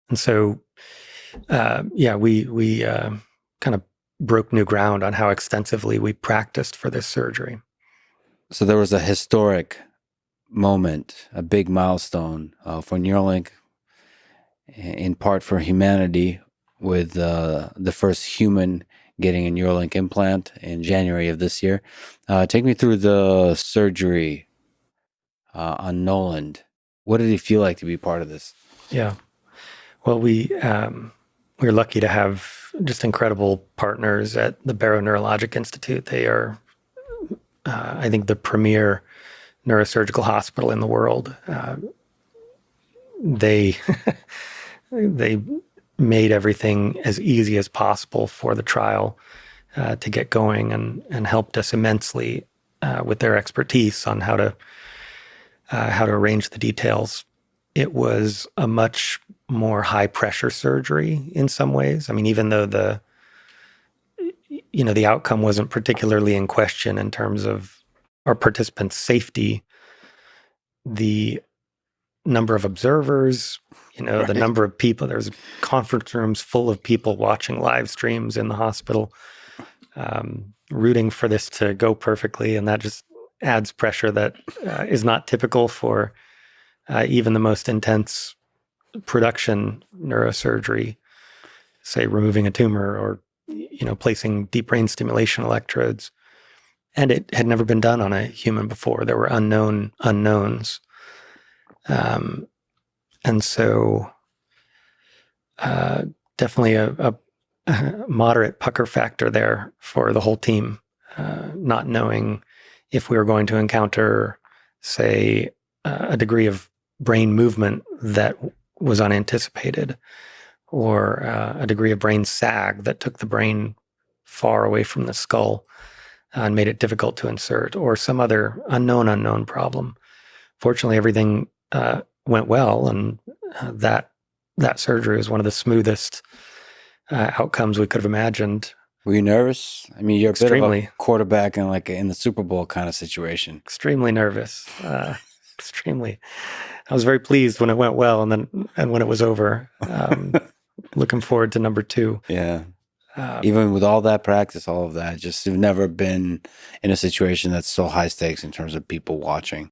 And so, we kind of broke new ground on how extensively we practiced for this surgery. So there was a historic moment, a big milestone for Neuralink, in part for humanity, with the first human getting a Neuralink implant in January of this year. Take me through the surgery on Noland. What did it feel like to be part of this? Yeah. Well, we're lucky to have just incredible partners at the Barrow Neurologic Institute. They are, I think, the premier neurosurgical hospital in the world. They they made everything as easy as possible for the trial to get going, and helped us immensely with their expertise on how to arrange the details. It was a much more high pressure surgery in some ways. I mean, even though the outcome wasn't particularly in question in terms of our participants' safety, the number of observers, the Right. number of people. There's conference rooms full of people watching live streams in the hospital, rooting for this to go perfectly, and that just adds pressure that is not typical for even the most intense production neurosurgery, say removing a tumor or placing deep brain stimulation electrodes. And it had never been done on a human before. There were unknown unknowns. And so definitely a moderate pucker factor there for the whole team, not knowing if we were going to encounter, say, a degree of brain movement that was unanticipated, or a degree of brain sag that took the brain far away from the skull and made it difficult to insert, or some other unknown problem. Fortunately, everything went well, and that surgery was one of the smoothest outcomes we could have imagined. Were you nervous? I mean, you're a bit of a Extremely, quarterback in the Super Bowl kind of situation. extremely nervous. Extremely. I was very pleased when it went well, and when it was over. Looking forward to number two. Yeah. Um, Even with all that practice, all of that, just you've never been in a situation that's so high stakes in terms of people watching.